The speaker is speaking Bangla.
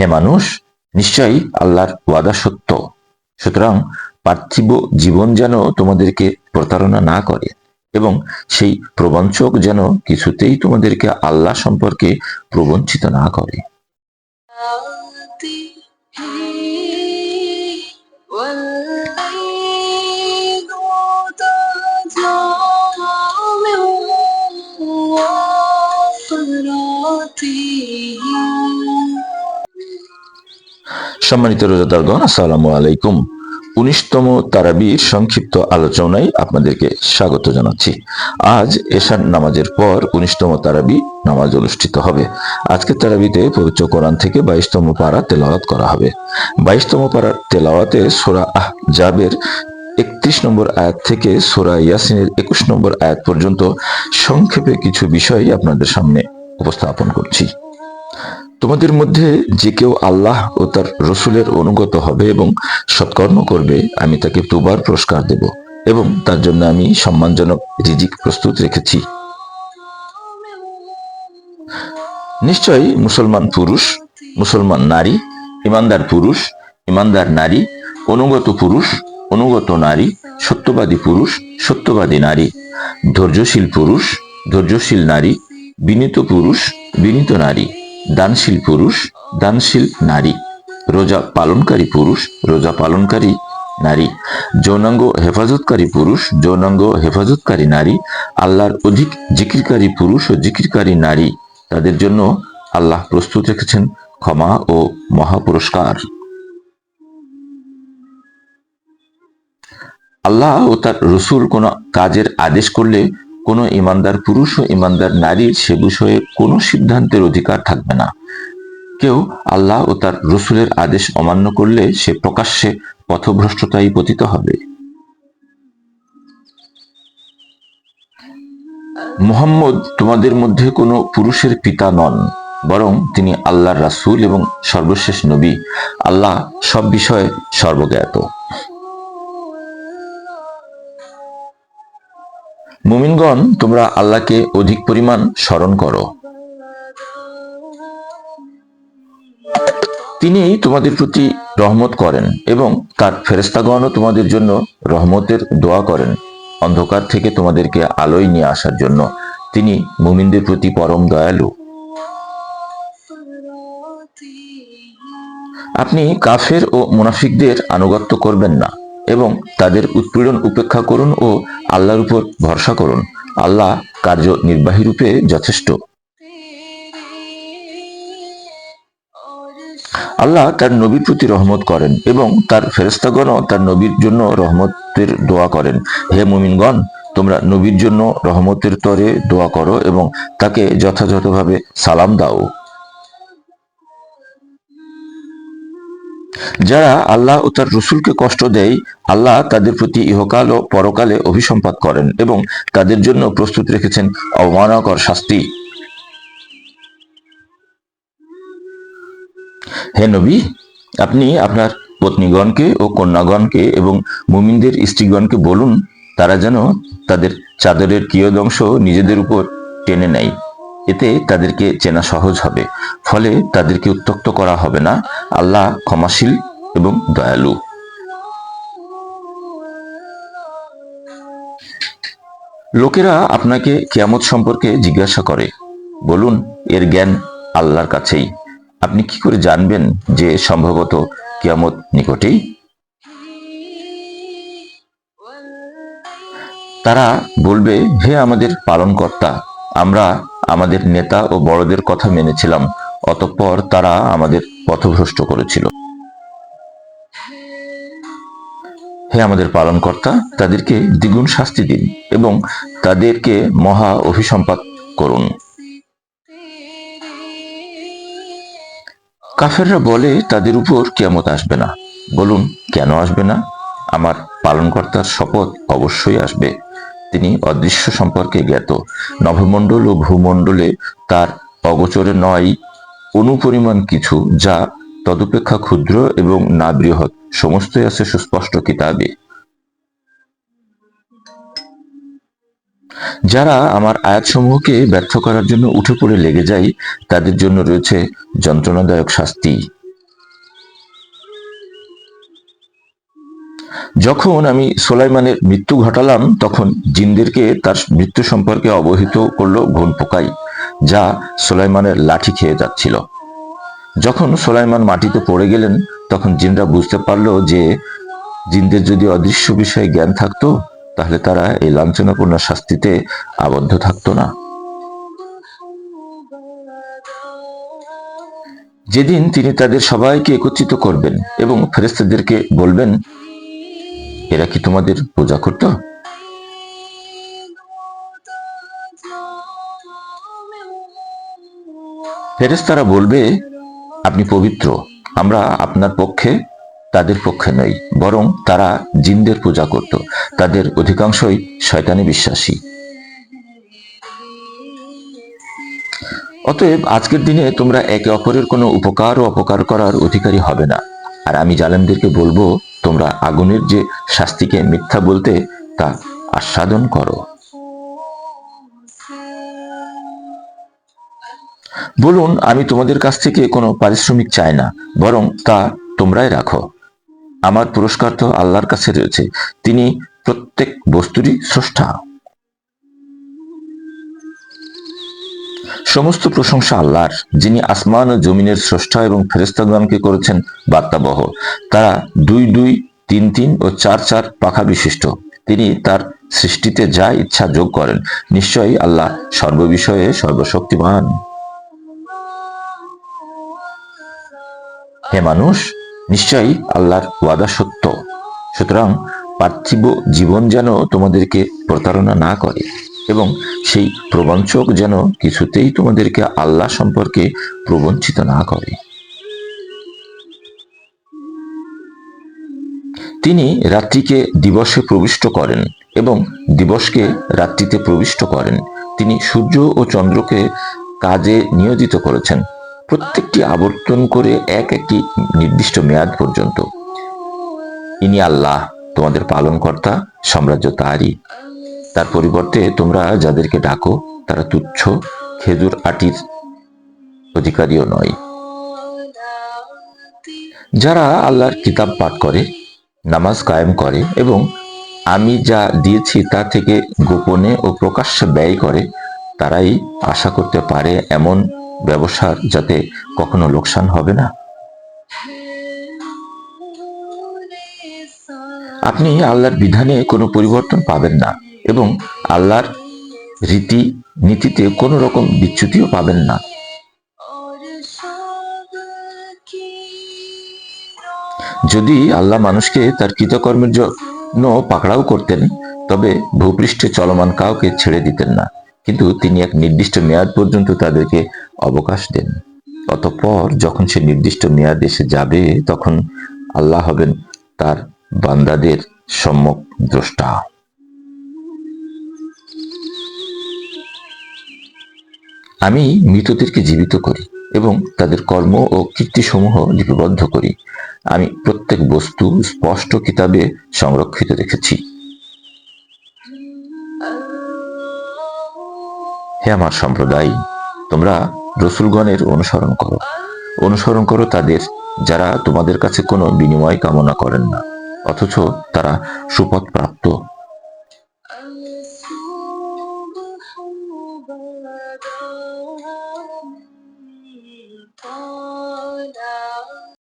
হে মানুষ, নিশ্চয়ই আল্লাহর ওয়াদা সত্য, সুতরাং পার্থিব জীবন যেন তোমাদেরকে প্রতারণা না করে এবং সেই প্রবঞ্চক যেন কিছুতেই তোমাদেরকে আল্লাহ সম্পর্কে প্রবঞ্চিত না করে। সম্মানিত রোজাদারগণ, আসসালামু আলাইকুম। 19তম তারাবির সংক্ষিপ্ত আলোচনায় আপনাদেরকে স্বাগত জানাচ্ছি। আজ এশার নামাজের পর 19তম তারাবি নামাজ অনুষ্ঠিত হবে। আজকের তারাবিতে পবিত্র কোরআন থেকে 22তম পারা তেলাওয়াত করা হবে। 22তম পারার তেলাওয়াতে সূরা আহজাবের 31 নম্বর আয়াত থেকে সূরা ইয়াসিনের 21 নম্বর আয়াত পর্যন্ত সংক্ষেপে কিছু বিষয় আপনাদের সামনে উপস্থাপন করছি। তোমাদের মধ্যে যে কেউ আল্লাহ ও তার রসুলের অনুগত হবে এবং সৎকর্ম করবে, আমি তাকে তুবার পুরস্কার দেব এবং তার জন্য আমি সম্মানজনক রিজিক প্রস্তুত রেখেছি। নিশ্চয়ই মুসলমান পুরুষ, মুসলমান নারী, ইমানদার পুরুষ, ইমানদার নারী, অনুগত পুরুষ, অনুগত নারী, সত্যবাদী পুরুষ, সত্যবাদী নারী, ধৈর্যশীল পুরুষ, ধৈর্যশীল নারী, বিনীত পুরুষ, বিনীত নারী, দানশীল পুরুষ, দানশীল নারী, রোজা পালনকারী পুরুষ, রোজা পালনকারী নারী, যৌনাঙ্গ হেফাজতকারী পুরুষ, যৌনাঙ্গ হেফাজতকারী নারী, আল্লাহর অধিক জিকিরকারী পুরুষ ও জিকিরকারী নারী, তাদের জন্য আল্লাহ প্রস্তুত রেখেছেন ক্ষমা ও মহা পুরস্কার। আল্লাহ ও তার রসুল কোনো কাজের আদেশ করলে কোনো ইমানদার পুরুষ ও ইমানদার নারীর সে বিষয়ে কোনো সিদ্ধান্তের অধিকার থাকবে না। কেউ আল্লাহ ও তার রসুলের আদেশ অমান্য করলে সে প্রকাশ্যে পথভ্রষ্টতায় পতিত হবে। মুহাম্মদ তোমাদের মধ্যে কোনো পুরুষের পিতা নন, বরং তিনি আল্লাহর রাসূল এবং সর্বশেষ নবী। আল্লাহ সব বিষয়ে সর্বজ্ঞাত। মুমিনগণ, তোমরা আল্লাহকে অধিক পরিমাণ স্মরণ করো। তিনি তোমাদের প্রতি রহমত করেন এবং তার ফেরেশতাগণও তোমাদের জন্য রহমতের দোয়া করেন, অন্ধকার থেকে তোমাদেরকে আলোয় নিয়ে আসার জন্য। তিনি মুমিনদের প্রতি পরম দয়ালু। আপনি কাফের ও মুনাফিকদের আনুগত্য করবেন না এবং তাদের উৎপীড়ন উপেক্ষা করুন ও আল্লাহর উপর ভরসা করুন। আল্লাহ কার্যনির্বাহী রূপে যথেষ্ট। আল্লাহ তার নবীর প্রতি রহমত করেন এবং তার ফেরেশতাগণও তার নবীর জন্য রহমতের দোয়া করেন। হে মুমিনগণ, তোমরা নবীর জন্য রহমতের তরে দোয়া করো এবং তাকে যথাযথভাবে সালাম দাও। যারা আল্লাহ ও তার রসুলকে কষ্ট দেয়, আল্লাহ তাদের প্রতি ইহকাল ও পরকালে অভিসম্পাত করেন এবং তাদের জন্য প্রস্তুত রেখেছেন অবমাননাকর শাস্তি। হে নবী, আপনি আপনার পত্নীগণকে ও কন্যাগণকে এবং মুমিনদের স্ত্রীগণকে বলুন, তারা যেন তাদের চাদরের কিয়দংশ নিজেদের উপর টেনে নেয়। এতে তাদেরকে চেনা সহজ হবে, ফলে তাদেরকে উত্ত্যক্ত করা হবে না। আল্লাহ ক্ষমাশীল এবং দয়ালু। লোকেরা আপনাকে কিয়ামত সম্পর্কে জিজ্ঞাসা করে, বলুন, এর জ্ঞান আল্লাহর কাছেই। আপনি কি করে জানবেন যে সম্ভবত কিয়ামত নিকটেই? তারা বলবে, হে আমাদের পালনকর্তা, আমরা আমাদের নেতা ও বড়দের কথা মেনেছিলাম, অতঃপর তারা আমাদের পথভ্রষ্ট করেছিল। হে আমাদের পালনকর্তা, তাদেরকে দ্বিগুণ শাস্তি দিন এবং তাদেরকে মহা অভিসম্পাত করুন। কাফেররা বলে, তাদের উপর কিয়ামত আসবে না। বলুন, কেন আসবে না? আমার পালনকর্তার শপথ, অবশ্যই আসবে। তিনি অদৃশ্য সম্পর্কে জ্ঞাত। নভমণ্ডল ও ভূমণ্ডলে তার অগোচরে নয় অনুপরিমাণ কিছু, যা তদপেক্ষা ক্ষুদ্র এবং না বৃহৎ, সমস্তই আছে সুস্পষ্ট কিতাবে। যারা আমার আয়াতসমূহকে ব্যর্থ করার জন্য উঠে পড়ে লেগে যায়, তাদের জন্য রয়েছে যন্ত্রণাদায়ক শাস্তি। যখন আমি সুলাইমানের মৃত্যু ঘটালাম তখন জিনদেরকে তার মৃত্যু সম্পর্কে অবহিত করলো ঘুন পোকাই, যা সুলাইমানের লাঠি খেয়ে যাচ্ছিল। যখন সুলাইমান মাটিতে পড়ে গেলেন তখন জিনরা বুঝতে পারলো যে জিনদের যদি অদৃশ্য বিষয়ে জ্ঞান থাকতো তাহলে তারা এই লাঞ্ছনাপূর্ণ শাস্তিতে আবদ্ধ থাকতো না। যেদিন তিনি তাদের সবাইকে একত্রিত করবেন এবং ফেরেশতাদেরকে বলবেন, এরা কি তোমাদের পূজা করত? ফেরেশতারা বলবে, আপনি পবিত্র, আমরা আপনার পক্ষে তাদের পক্ষে নই, বরং তারা জিনদের পূজা করত, তাদের অধিকাংশই শয়তানি বিশ্বাসী। অতএব আজকের দিনে তোমরা একে অপরের কোনো উপকার ও অপকার করার অধিকারী হবে না। আর আমি জালেমদেরকে বলবো, তোমরা আগুনের যে শাস্তিকে মিথ্যা বলতে তা আস্বাদন করো। বলুন, আমি তোমাদের কাছ থেকে কোনো পারিশ্রমিক চাই না, বরং তা তোমরাই রাখো। আমার পুরস্কার তো আল্লাহর কাছে রয়েছে, তিনি প্রত্যেক বস্তুরই স্রষ্টা। সমস্ত প্রশংসা আল্লাহর, যিনি আসমান ও জমিনের স্রষ্টা এবং ফেরেশতাগণকে করেছেন বার্তাবহ। তারা 2 2, 3 3 ও 4 4 পাখা বিশিষ্ট। তিনি তার সৃষ্টিতে যা ইচ্ছা যোগ করেন। নিশ্চয়ই আল্লাহ সর্ববিষয়ে সর্বশক্তিমান। হে মানুষ, নিশ্চয়ই আল্লাহর ওয়াদা সত্য, সুতরাং পার্থিব জীবন যেন তোমাদেরকে প্রতারণা না করে এবং সেই প্রবঞ্চক যেন কিছুতেই তোমাদেরকে আল্লাহ সম্পর্কে প্রবঞ্চিত না করে। তিনি রাত্রিকে দিবসে প্রবিষ্ট করেন এবং দিবসকে রাত্রিতে প্রবিষ্ট করেন। তিনি সূর্য ও চন্দ্রকে কাজে নিয়োজিত করেছেন, প্রত্যেকটি আবর্তন করে একটি নির্দিষ্ট মেয়াদ পর্যন্ত। ইনি আল্লাহ, তোমাদের পালনকর্তা, সাম্রাজ্য তারই। তার পরিবর্তে তোমরা যাদেরকে ডাকো তারা তুচ্ছ, খেজুর আটির অধিকারীও নয়। যারা আল্লাহর কিতাব পাঠ করে, নামাজ কায়েম করে এবং আমি যা দিয়েছি তা থেকে গোপনে ও প্রকাশ্যে ব্যয় করে, তারাই আশা করতে পারে এমন ব্যবসার যাতে কখনো লোকসান হবে না। আপনি আল্লাহর বিধানে কোনো পরিবর্তন পাবেন না এবং আল্লাহর রীতি নীতিতে কোনো রকম বিচ্যুতিও পাবেন না। যদি আল্লাহ মানুষকে তার কৃতকর্মের জন্য পাকড়াও করতেন, তবে ভূপৃষ্ঠে চলমান কাউকে ছেড়ে দিতেন না, কিন্তু তিনি এক নির্দিষ্ট মেয়াদ পর্যন্ত তাদেরকে অবকাশ দেন। অতঃপর যখন সে নির্দিষ্ট মেয়াদ এসে যাবে তখন আল্লাহ হবেন তার বান্দাদের সম্যক দ্রষ্টা। আমি মৃতদেরকে জীবিত করি এবং তাদের কর্ম ও কীর্তিসমূহ লিপিবদ্ধ করি। আমি প্রত্যেক বস্তু স্পষ্ট কিতাবে সংরক্ষিত রেখেছি। হে আমার সম্প্রদায়, তোমরা রসূলগণের অনুসরণ করো তাদের, যারা তোমাদের কাছে কোনো বিনিময় কামনা করেন না, অথচ তারা সুপথ প্রাপ্ত।